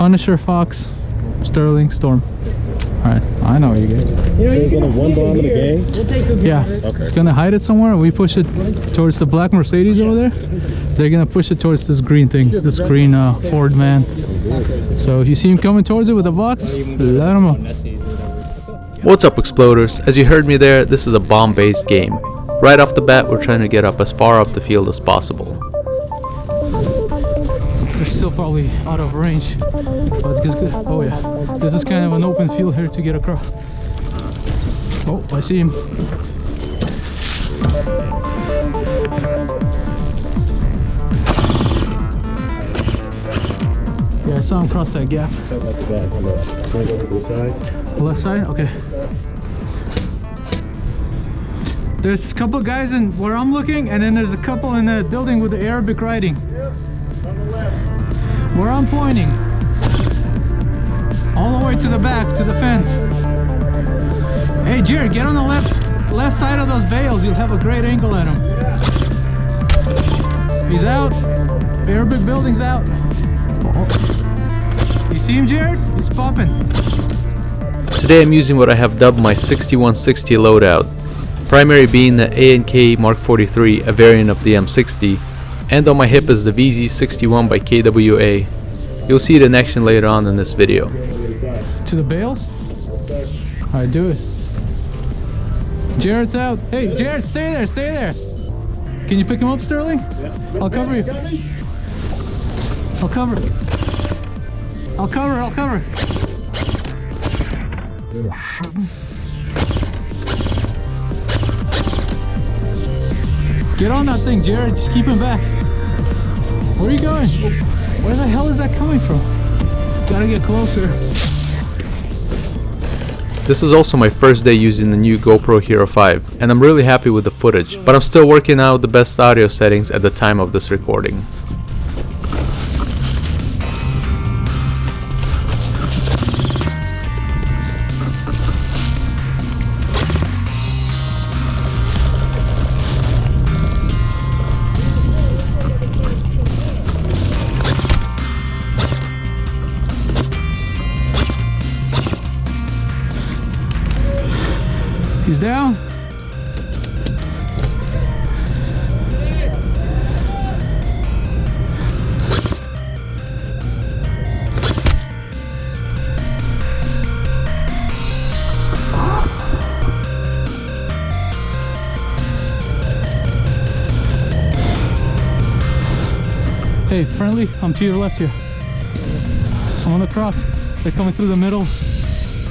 Punisher, Fox, Sterling, Storm. Alright, I know you guys. There's only one bomb in the game? We'll take a Yeah, Okay. it's gonna hide it somewhere. We push it towards the black Mercedes over there. They're gonna push it towards this green thing, this green Ford van. So if you see him coming towards it with a box, let him up. What's up, Exploders? As you heard me there, this is a bomb-based game. Right off the bat, we're trying to get up as far up the field as possible. They're still probably out of range, but it's good. Oh yeah, this is kind of an open field here to get across. Oh, I see him. Yeah, I saw him cross that gap. Left side? Okay. There's a couple guys in where I'm looking, and then there's a couple in the building with the Arabic writing. Where I'm pointing. All the way to the back, to the fence. Hey Jared, get on the left side of those bales. You'll have a great angle at him. He's out. The Arabic building's out. You see him, Jared? He's popping. Today I'm using what I have dubbed my 6160 loadout. Primary being the Mk43, a variant of the M60, and on my hip is the VZ61 by KWA. You'll see it in action later on in this video. To the bales? Alright, do it. Jared's out. Hey, Jared, stay there, stay there. Can you pick him up, Sterling? Yeah. I'll cover you. I'll cover. I'll cover. Get on that thing, Jared. Just keep him back. Where are you going? Where the hell is that coming from? Gotta get closer. This is also my first day using the new GoPro Hero 5, and I'm really happy with the footage, but I'm still working out the best audio settings at the time of this recording. He's down. Hey, friendly, I'm to your left here. I'm on the cross. They're coming through the middle,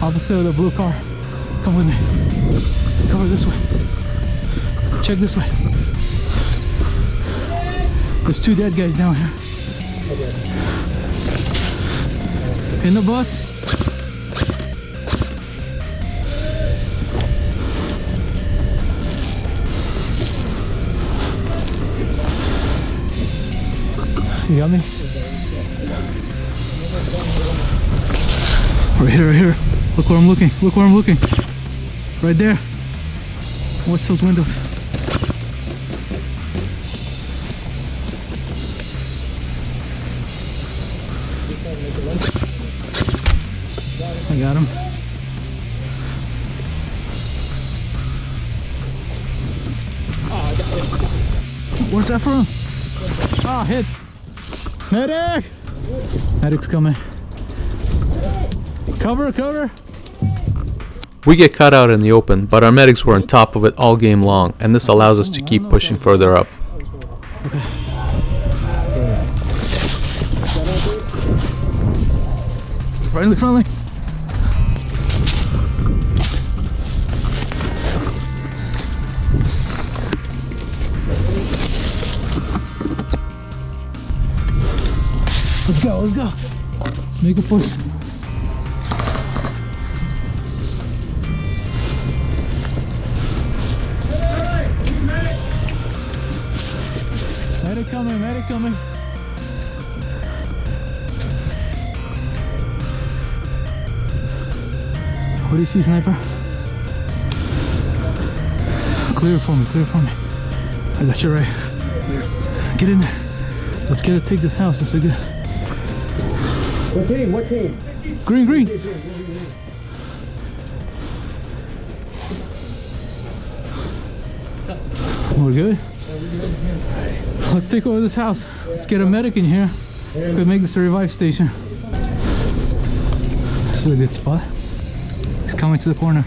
opposite of the blue car. Come with me. Cover this way. Check this way. There's two dead guys down here. In the bus. You got me? Right here, right here. Look where I'm looking. Look where I'm looking. Right there. Watch those windows. I got him. Where's that from? Ah, hit. Medic! Medic's coming. Cover, cover. We get cut out in the open, but our medics were on top of it all game long, and this allows us to keep pushing further up. Okay. Friendly, friendly. Let's go, let's go. Let's make a push. Medic coming, medic coming. What do you see, sniper? Clear for me, clear for me. I got you right. Get in there. Let's take this house. That's a good. What team? What team? Green, green. We're good. Let's take over this house. Let's get a medic in here. Could make this a revive station. This is a good spot. He's coming to the corner.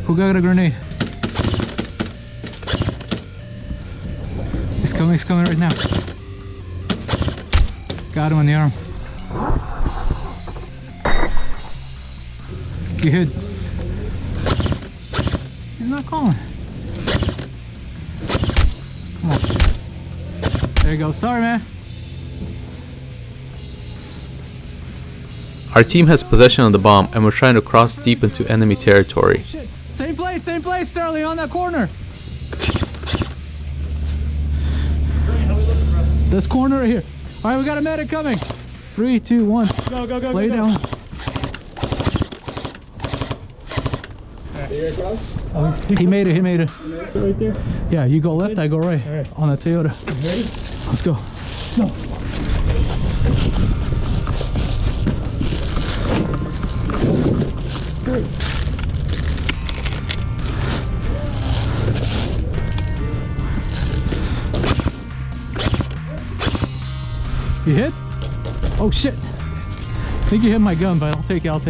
Who got a grenade? He's coming right now. Got him on the arm. You hit. He's not calling. Come on. There you go. Sorry, man. Our team has possession of the bomb and we're trying to cross deep into enemy territory. Shit. Same place, Sterling, on that corner. This corner right here. All right, we got a medic coming. 3, 2, 1. Go, go, go, Lay go, down. Go. He made it. Right there. Yeah, you go left, I go right. All right. On the Toyota. Ready? Let's go. No. Good. You hit? Oh shit. I think you hit my gun, but I'll take it. Got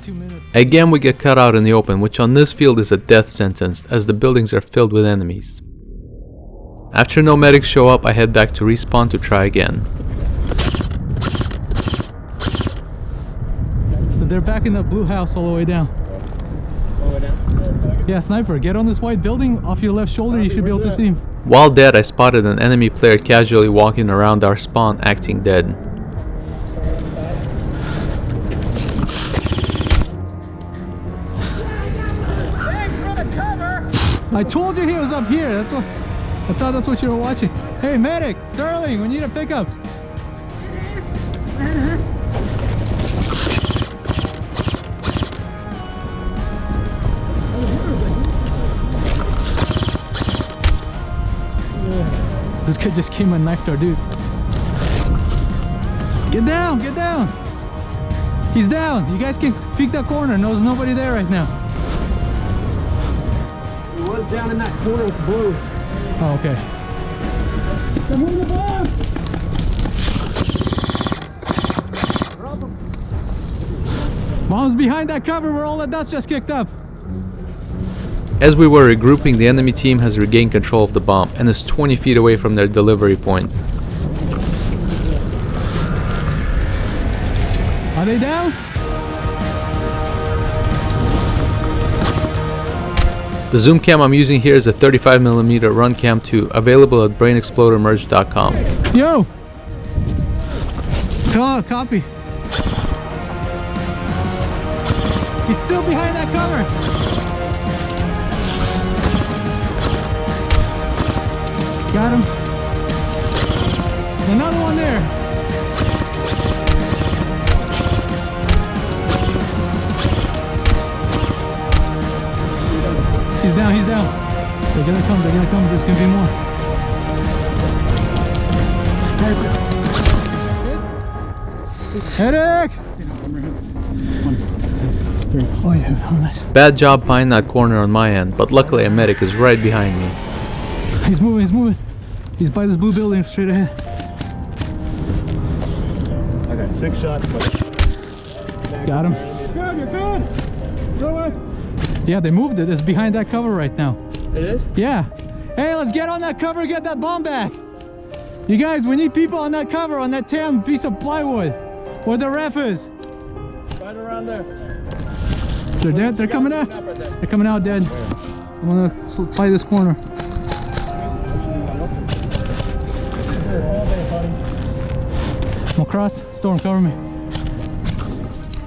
2 minutes. Again we get cut out in the open, which on this field is a death sentence as the buildings are filled with enemies. After no medics show up, I head back to respawn to try again. So they're back in the blue house all the way down. All the way down. Yeah, sniper, get on this white building off your left shoulder. You should be able to see him. While dead, I spotted an enemy player casually walking around our spawn acting dead. Thanks for the cover! I told you he was up here. That's what I thought. That's what you were watching. Hey, medic, Sterling, we need a pickup. This kid just came and knifed our dude. Get down, get down. He's down. You guys can peek that corner. No, there's nobody there right now. He was down in that corner with the blue. Oh, okay. Come on the bomb! Bomb's behind that cover where all the dust just kicked up. As we were regrouping, the enemy team has regained control of the bomb and is 20 feet away from their delivery point. Are they down? The zoom cam I'm using here is a 35mm Run Cam 2, available at brainexplodermerch.com. Yo! Oh, copy. He's still behind that cover. Got him. Another one there. He's down, he's down. They're gonna come, there's gonna be more. Eric! Oh yeah, oh nice. Bad job finding that corner on my end, but luckily a medic is right behind me. He's moving. He's by this blue building straight ahead. I got 6 shots. Got him. Good, you're good. Go away. Yeah, they moved it. It's behind that cover right now. It is? Yeah. Hey, let's get on that cover and get that bomb back. You guys, we need people on that cover, on that tan piece of plywood. Where the ref is. Right around there. They're dead. They're coming out. They're coming out dead. I'm gonna play this corner. I'm across. Storm, cover me.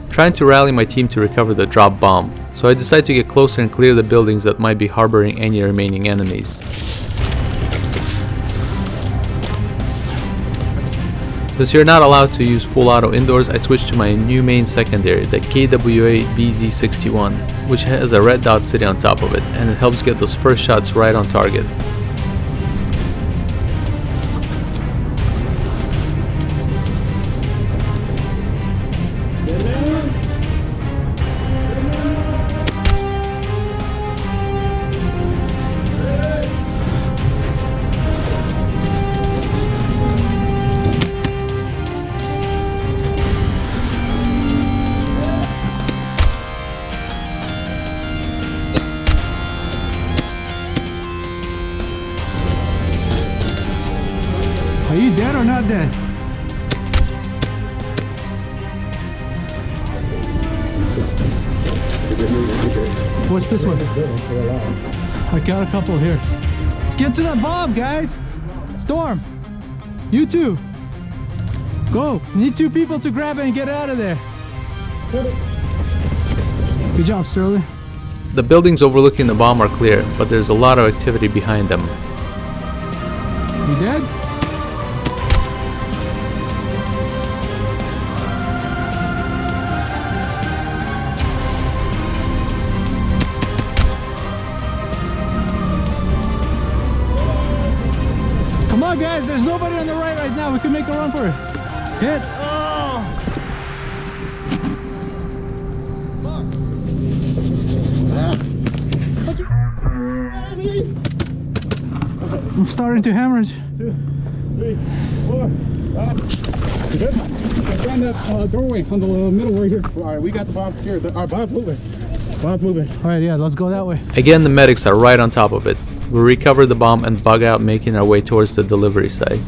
Trying to rally my team to recover the drop bomb, so I decide to get closer and clear the buildings that might be harboring any remaining enemies. Since you're not allowed to use full auto indoors, I switched to my new main secondary, the KWA VZ61, which has a red dot sitting on top of it, and it helps get those first shots right on target. Are you dead or not dead? What's this one? I got a couple here. Let's get to that bomb, guys. Storm, you two. Go. Need 2 people to grab it and get out of there. Good job, Sterling. The buildings overlooking the bomb are clear, but there's a lot of activity behind them. You dead? Come on, guys, there's nobody on the right now. We can make a run for it. Hit. I'm starting to hemorrhage. 2, 3, 4. You good? Find that doorway on the middle right here. All right, we got the bomb secured. Our bomb's moving. Bomb's moving. All right, yeah, let's go that way. Again, the medics are right on top of it. We recover the bomb and bug out, making our way towards the delivery site.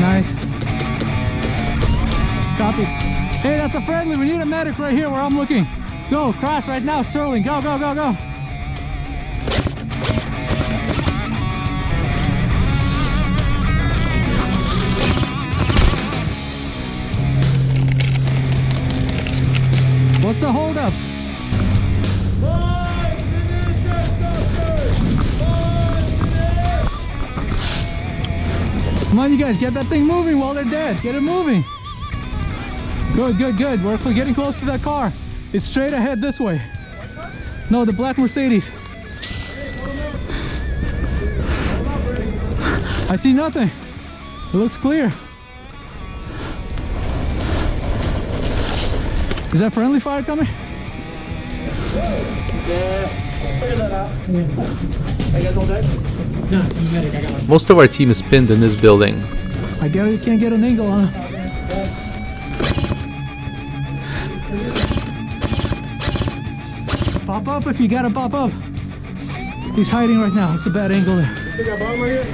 Nice. Copy. Hey, that's a friendly. We need a medic right here where I'm looking. Go, cross right now, Sterling. Go. What's the holdup? Come on, you guys, get that thing moving while they're dead. Get it moving. Good. We're getting close to that car. It's straight ahead this way. No, the black Mercedes. I see nothing. It looks clear. Is that friendly fire coming? Most of our team is pinned in this building. I can't get an angle on it. Pop up if you gotta pop up. He's hiding right now. It's a bad angle there. You got a bomb right here?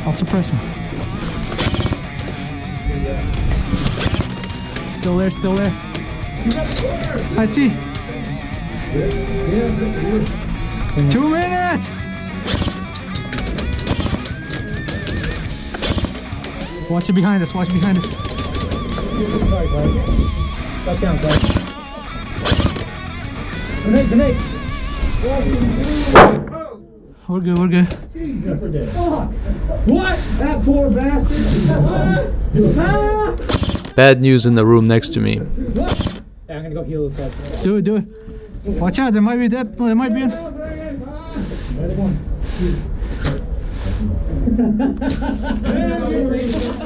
I'll suppress him. Still there. I see. 2 minutes! Watch it behind us. Back down, guys. Grenade. We're good. What? That poor bastard. Bad news in the room next to me. Yeah, I'm gonna go heal those guys. Do it. Watch out, there might be that. There might be an...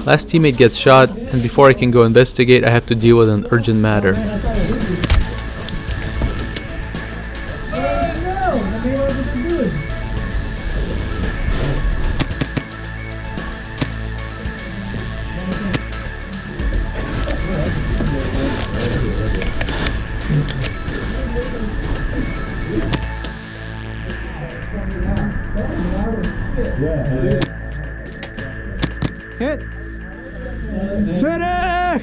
Last teammate gets shot, and before I can go investigate, I have to deal with an urgent matter. Hit! Finish!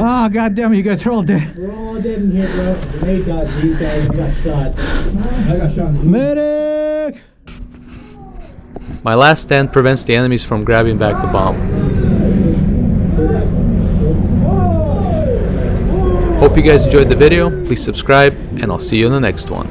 Ah, goddamn, you guys are all dead. We're all dead in here, bro. They got these guys. We got shot. I got shot. Medic! My last stand prevents the enemies from grabbing back the bomb. Hope you guys enjoyed the video. Please subscribe, and I'll see you in the next one.